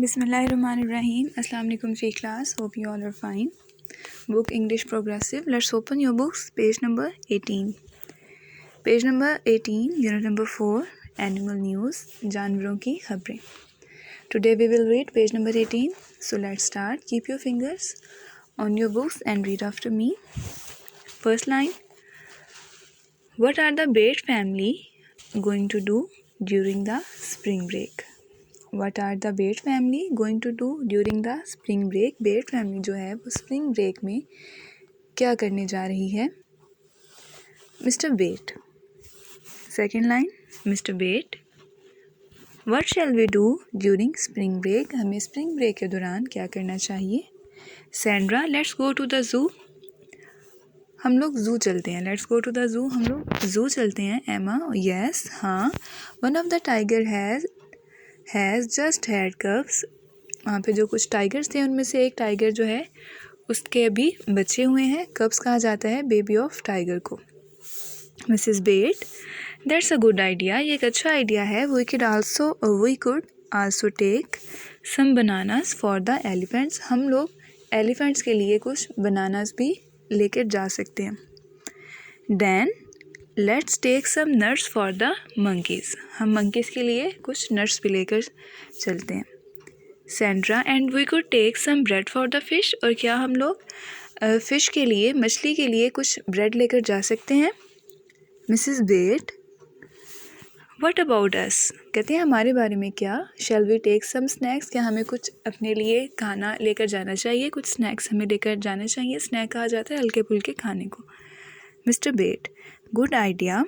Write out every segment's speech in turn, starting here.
Bismillahirrahmanirrahim. Assalamu alaikum free class. Hope you all are fine. Book English Progressive. Let's open your books. Page number 18. Page number 18, unit number 4, Animal News, जानवरों की खबरें. Today we will read page number 18. So let's start. Keep your fingers on your books and read after me. First line. What are the Bate family going to do during the spring break? What are the Bate family going to do during the spring break? Bate family जो है वो spring break में क्या करने जा रही है? Mr Bate. Second line. Mr Bate, what shall we do during spring break? हमें स्प्रिंग ब्रेक के दौरान क्या करना चाहिए? Sandra, let's go to the zoo. हम लोग ज़ू चलते हैं. Let's go to the zoo. हम लोग ज़ू चलते हैं. एमा, यस, हाँ. One of the tiger has just had cubs. वहाँ पे जो कुछ टाइगर्स थे उनमें से एक टाइगर जो है उसके अभी बच्चे हुए हैं. कब्स कहा जाता है बेबी ऑफ टाइगर को. Mrs Bate, that's a good idea. ये एक अच्छा आइडिया है. We could also take some bananas for the elephants. हम लोग एलिफेंट्स के लिए कुछ बनानास भी लेकर जा सकते हैं. Then let's take some nuts for the monkeys. हम मंकीज़ के लिए कुछ नट्स भी लेकर चलते हैं. Sandra, and we could take some bread for the fish. और क्या हम लोग फ़िश के लिए, मछली के लिए कुछ ब्रेड लेकर जा सकते हैं? Mrs Bate, what about us? कहते हैं हमारे बारे में क्या? Shall we take some snacks. क्या हमें कुछ अपने लिए खाना लेकर जाना चाहिए? कुछ स्नैक्स हमें लेकर जाना चाहिए. स्नैक कहा जाता है हल्के फुल्के खाने को. Mr Bate, good idea.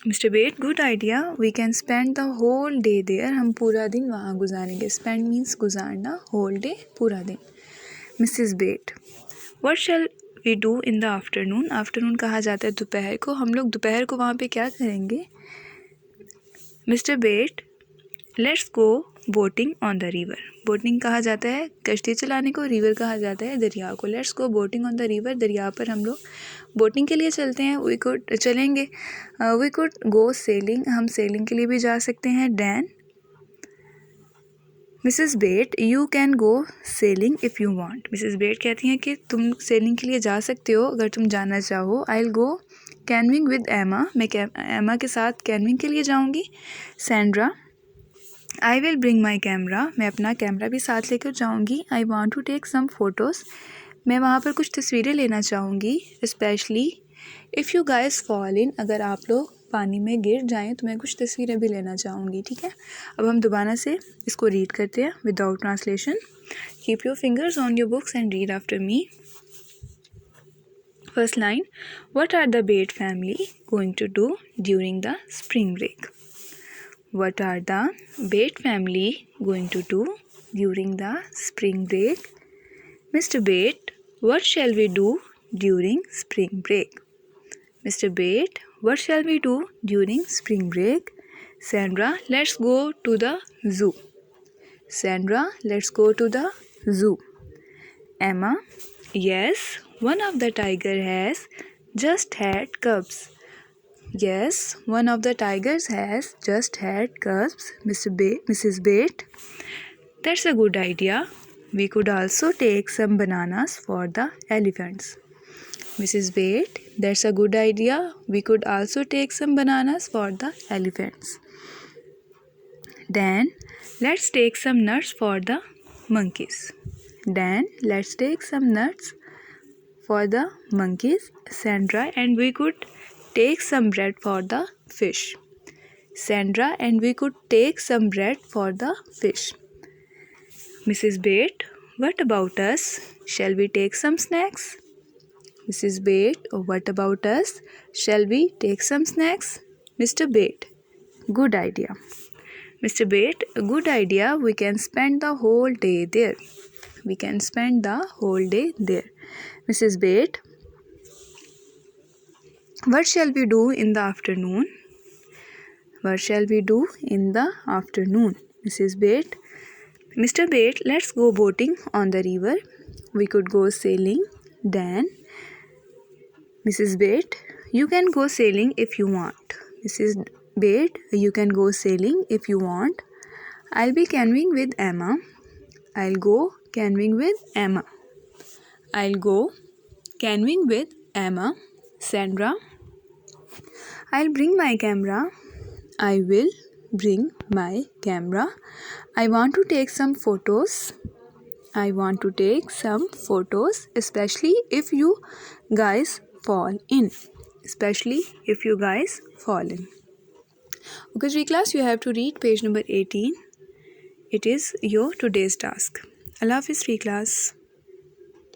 Mr Bate, good idea. We can spend the whole day there. हम पूरा दिन वहाँ गुजारेंगे. स्पेंड मीन्स गुजारना, होल डे पूरा दिन. Mrs Bate, what shall we do in the afternoon. Afternoon कहा जाता है दोपहर को. हम लोग दोपहर को वहाँ पे क्या करेंगे? Mr Bate, let's go boating on the river. Boating कहा जाता है कश्ती चलाने को. रिवर कहा जाता है दरिया को. Let's go boating on the river. दरिया पर हम लोग बोटिंग के लिए चलते हैं. We could go sailing. हम सेलिंग के लिए भी जा सकते हैं. Dan, Mrs Bet, you can go sailing if you want. Mrs Bet कहती हैं कि तुम सेलिंग के लिए जा सकते हो अगर तुम जाना चाहो. आई विल गो कैनविंग विद एमा. मैं एमा के साथ कैनविंग के लिए जाऊंगी. Sandra, I will bring my camera. मैं अपना कैमरा भी साथ लेकर जाऊंगी. I want to take some photos. मैं वहाँ पर कुछ तस्वीरें लेना चाहूँगी. Specially if you guys fall in. अगर आप लोग पानी में गिर जाएं तो मैं कुछ तस्वीरें भी लेना चाहूँगी. ठीक है. अब हम दोबारा से इसको रीड करते हैं without translation. Keep your fingers on your books and read after me. First line, what are the Bate family going to do during the spring break? What are the Bate family going to do during the spring break? Mr. Bate, what shall we do during spring break? Mr. Bate, what shall we do during spring break? Sandra, let's go to the zoo. Sandra, let's go to the zoo. Emma, yes, one of the tiger has just had cubs. Yes, one of the tigers has just had cubs. Mrs. Bate, that's a good idea. We could also take some bananas for the elephants. Mrs. Bate, that's a good idea. We could also take some bananas for the elephants. Dan, let's take some nuts for the monkeys. Dan, let's take some nuts for the monkeys. Sandra, and we could take some bread for the fish. Sandra, and we could take some bread for the fish. Mrs. Bate, what about us? Shall we take some snacks? Mrs. Bate, what about us? Shall we take some snacks? Mr. Bate, good idea. Mr. Bate, good idea. We can spend the whole day there. We can spend the whole day there. Mrs. Bate, what shall we do in the afternoon? What shall we do in the afternoon? Mrs. Bate, Mr. Bate, let's go boating on the river. We could go sailing. Dan, Mrs. Bate, you can go sailing if you want. Mrs. Bate, you can go sailing if you want. I'll be canoeing with Emma. I'll go canoeing with Emma. I'll go canoeing with Emma. Sandra. I'll bring my camera. I will bring my camera. I want to take some photos. I want to take some photos, especially if you guys fall in. Especially if you guys fall in. Okay, G class, you have to read page number 18. It is your today's task. Allah Hafiz, class.